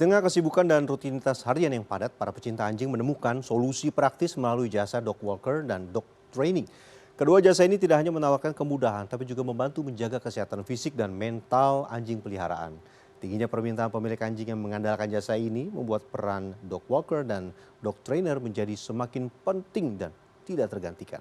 Dengan kesibukan dan rutinitas harian yang padat, para pecinta anjing menemukan solusi praktis melalui jasa dog walker dan dog training. Kedua jasa ini tidak hanya menawarkan kemudahan, tapi juga membantu menjaga kesehatan fisik dan mental anjing peliharaan. Tingginya permintaan pemilik anjing yang mengandalkan jasa ini membuat peran dog walker dan dog trainer menjadi semakin penting dan tidak tergantikan.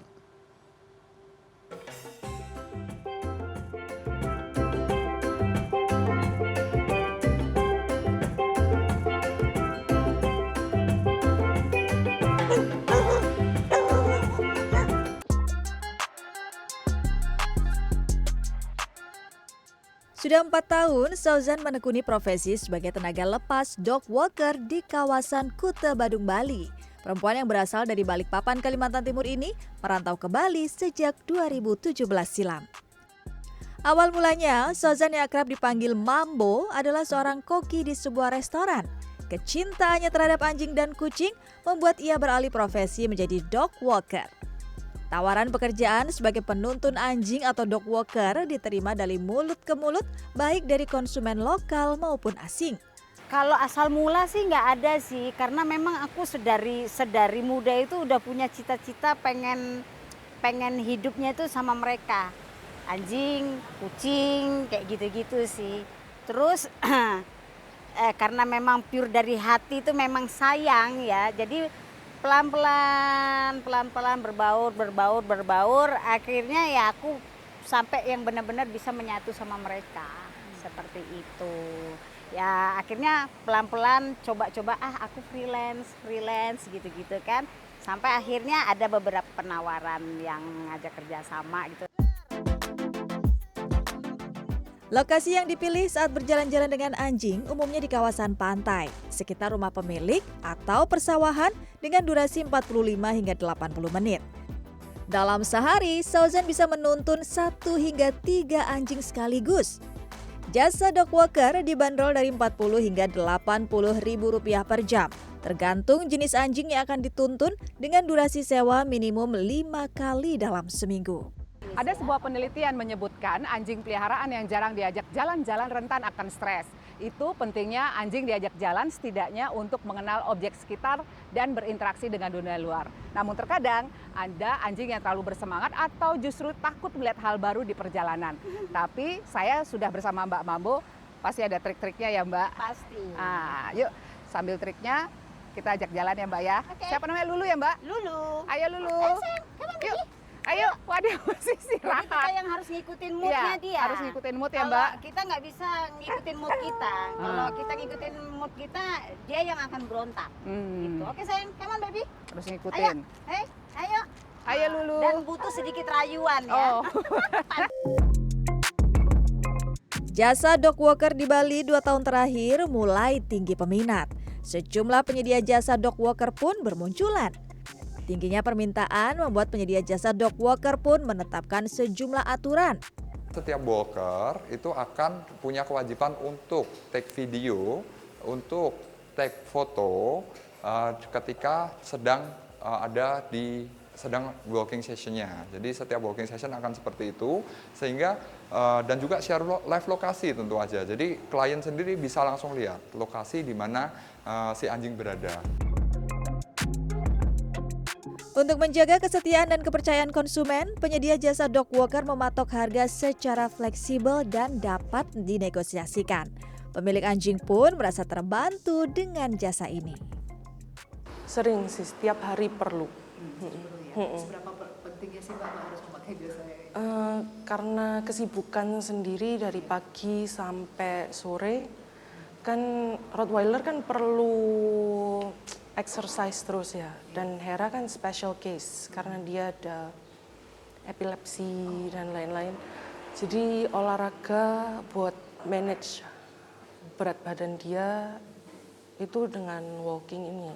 Sudah 4 tahun, Sauzan menekuni profesi sebagai tenaga lepas dog walker di kawasan Kuta Badung, Bali. Perempuan yang berasal dari Balikpapan, Kalimantan Timur ini merantau ke Bali sejak 2017 silam. Awal mulanya, Sauzan yang akrab dipanggil Mambo adalah seorang koki di sebuah restoran. Kecintaannya terhadap anjing dan kucing membuat ia beralih profesi menjadi dog walker. Tawaran pekerjaan sebagai penuntun anjing atau dog walker diterima dari mulut ke mulut, baik dari konsumen lokal maupun asing. Kalau asal mula sih nggak ada sih, karena memang aku sedari muda itu udah punya cita-cita pengen hidupnya itu sama mereka. Anjing, kucing, kayak gitu-gitu sih. Terus karena memang pure dari hati itu memang sayang ya, jadi pelan-pelan berbaur, akhirnya ya aku sampai yang benar-benar bisa menyatu sama mereka, seperti itu. Ya akhirnya pelan-pelan coba-coba aku freelance gitu-gitu kan, sampai akhirnya ada beberapa penawaran yang ngajak kerjasama gitu. Lokasi yang dipilih saat berjalan-jalan dengan anjing umumnya di kawasan pantai, sekitar rumah pemilik atau persawahan dengan durasi 45 hingga 80 menit. Dalam sehari, Sauzan bisa menuntun 1 hingga 3 anjing sekaligus. Jasa dog walker dibanderol dari 40 hingga 80 ribu rupiah per jam, tergantung jenis anjing yang akan dituntun dengan durasi sewa minimum 5 kali dalam seminggu. Ada sebuah penelitian menyebutkan anjing peliharaan yang jarang diajak jalan-jalan rentan akan stres. Itu pentingnya anjing diajak jalan setidaknya untuk mengenal objek sekitar dan berinteraksi dengan dunia luar. Namun terkadang ada anjing yang terlalu bersemangat atau justru takut melihat hal baru di perjalanan. Tapi saya sudah bersama Mbak Mambo, pasti ada trik-triknya ya Mbak? Pasti. Nah, yuk sambil triknya kita ajak jalan ya Mbak ya. Oke. Siapa namanya Lulu ya Mbak? Lulu. Ayo Lulu. Yuk. Ayo, waduh masih Jadi kita istirahat. yang harus ngikutin moodnya Iya, dia. harus ngikutin mood ya Kalau Mbak. kita nggak bisa ngikutin mood kita. Kalau kita ngikutin mood kita, dia yang akan berontak. Gitu. Oke sayang, come on baby. Harus Ayo, ngikutin. ayo. Ayo Lulu. Dan butuh sedikit rayuan ya. Oh. Jasa dog walker di Bali 2 tahun terakhir mulai tinggi peminat. Sejumlah penyedia jasa dog walker pun bermunculan. Tingginya permintaan membuat penyedia jasa dog walker pun menetapkan sejumlah aturan. Setiap walker itu akan punya kewajiban untuk take video, untuk take foto ketika sedang sedang walking sessionnya. Jadi setiap walking session akan seperti itu, sehingga dan juga share live lokasi tentu aja. Jadi klien sendiri bisa langsung lihat lokasi di mana si anjing berada. Untuk menjaga kesetiaan dan kepercayaan konsumen, penyedia jasa dog walker mematok harga secara fleksibel dan dapat dinegosiasikan. Pemilik anjing pun merasa terbantu dengan jasa ini. Sering sih, setiap hari perlu. Seberapa pentingnya sih Mbak harus memakai jasa? Karena kesibukan sendiri dari pagi sampai sore, kan Rottweiler kan perlu exercise terus ya, dan Hera kan special case karena dia ada epilepsi dan lain-lain. Jadi olahraga buat manage berat badan dia itu dengan walking ini.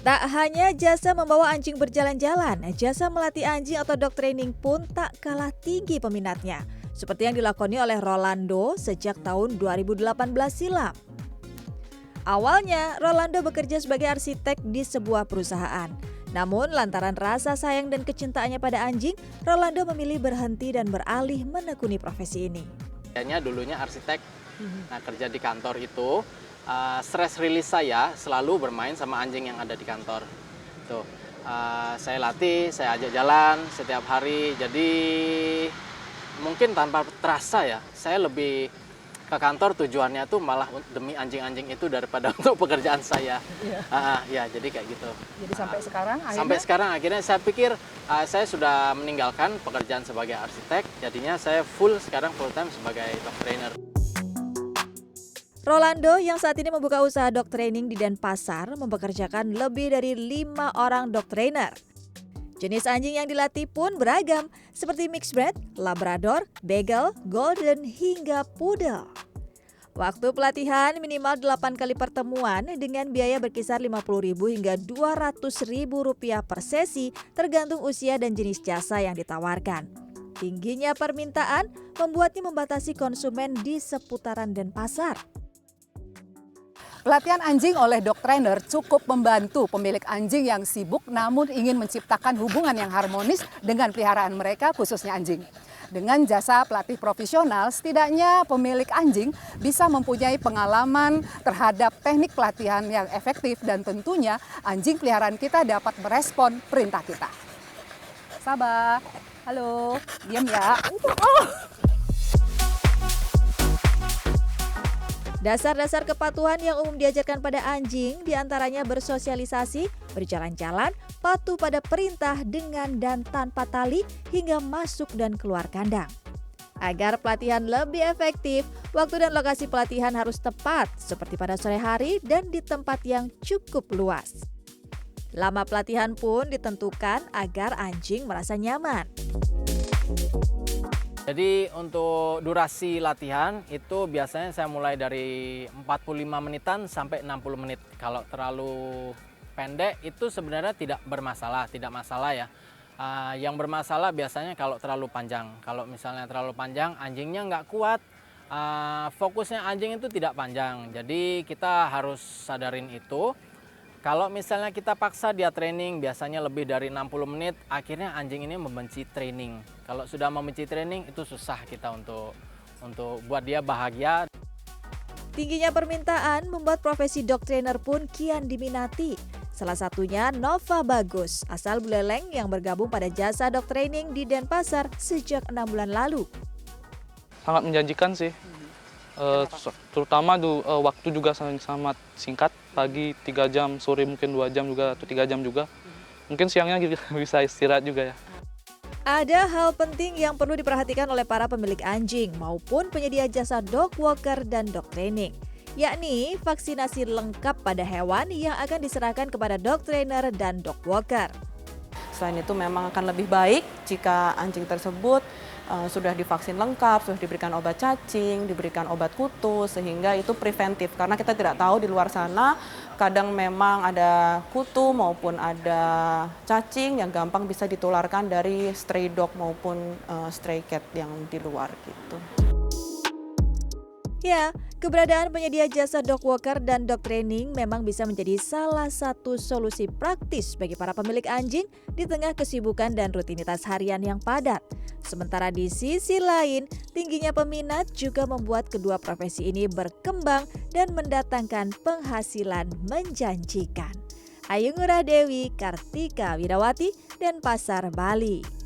Tak hanya jasa membawa anjing berjalan-jalan, jasa melatih anjing atau dog training pun tak kalah tinggi peminatnya. Seperti yang dilakoni oleh Rolando sejak tahun 2018 silam. Awalnya, Rolando bekerja sebagai arsitek di sebuah perusahaan. Namun lantaran rasa sayang dan kecintaannya pada anjing, Rolando memilih berhenti dan beralih menekuni profesi ini. Kayaknya dulunya arsitek, nah kerja di kantor itu, stress release saya selalu bermain sama anjing yang ada di kantor. Tuh, saya latih, saya ajak jalan setiap hari, jadi mungkin tanpa terasa ya, saya lebih ke kantor tujuannya tuh malah demi anjing-anjing itu daripada untuk pekerjaan saya. Ya, jadi kayak gitu. Jadi sampai sekarang akhirnya? Sampai sekarang akhirnya saya pikir saya sudah meninggalkan pekerjaan sebagai arsitek, jadinya saya sekarang full time sebagai dog trainer. Rolando yang saat ini membuka usaha dog training di Denpasar mempekerjakan lebih dari 5 orang dog trainer. Jenis anjing yang dilatih pun beragam, seperti mixed breed, labrador, beagle, golden, hingga poodle. Waktu pelatihan minimal 8 kali pertemuan dengan biaya berkisar Rp50.000 hingga Rp200.000 per sesi, tergantung usia dan jenis jasa yang ditawarkan. Tingginya permintaan membuatnya membatasi konsumen di seputaran Denpasar. Pelatihan anjing oleh dog trainer cukup membantu pemilik anjing yang sibuk namun ingin menciptakan hubungan yang harmonis dengan peliharaan mereka, khususnya anjing. Dengan jasa pelatih profesional, setidaknya pemilik anjing bisa mempunyai pengalaman terhadap teknik pelatihan yang efektif dan tentunya anjing peliharaan kita dapat merespon perintah kita. Sabah, halo, diam ya. Dasar-dasar kepatuhan yang umum diajarkan pada anjing diantaranya bersosialisasi, berjalan-jalan, patuh pada perintah dengan dan tanpa tali, hingga masuk dan keluar kandang. Agar pelatihan lebih efektif, waktu dan lokasi pelatihan harus tepat, seperti pada sore hari dan di tempat yang cukup luas. Lama pelatihan pun ditentukan agar anjing merasa nyaman. Jadi untuk durasi latihan itu biasanya saya mulai dari 45 menitan sampai 60 menit. Kalau terlalu pendek itu sebenarnya tidak masalah ya. Yang bermasalah biasanya kalau terlalu panjang. Kalau misalnya terlalu panjang anjingnya nggak kuat, fokusnya anjing itu tidak panjang. Jadi kita harus sadarin itu. Kalau misalnya kita paksa dia training biasanya lebih dari 60 menit, akhirnya anjing ini membenci training. Kalau sudah membenci training itu susah kita untuk buat dia bahagia. Tingginya permintaan membuat profesi dog trainer pun kian diminati. Salah satunya Nova Bagus, asal Buleleng yang bergabung pada jasa dog training di Denpasar sejak 6 bulan lalu. Sangat menjanjikan sih. Terutama waktu juga sangat singkat, pagi 3 jam, sore mungkin 2 jam juga atau 3 jam juga. Mungkin siangnya bisa istirahat juga ya. Ada hal penting yang perlu diperhatikan oleh para pemilik anjing maupun penyedia jasa dog walker dan dog training, yakni vaksinasi lengkap pada hewan yang akan diserahkan kepada dog trainer dan dog walker. Selain itu memang akan lebih baik jika anjing tersebut sudah divaksin lengkap, sudah diberikan obat cacing, diberikan obat kutu, sehingga itu preventif. Karena kita tidak tahu di luar sana, kadang memang ada kutu maupun ada cacing yang gampang bisa ditularkan dari stray dog maupun stray cat yang di luar gitu. Ya, keberadaan penyedia jasa dog walker dan dog training memang bisa menjadi salah satu solusi praktis bagi para pemilik anjing di tengah kesibukan dan rutinitas harian yang padat. Sementara di sisi lain, tingginya peminat juga membuat kedua profesi ini berkembang dan mendatangkan penghasilan menjanjikan. Ayu Ngurah Dewi, Kartika Widawati, Denpasar, Bali.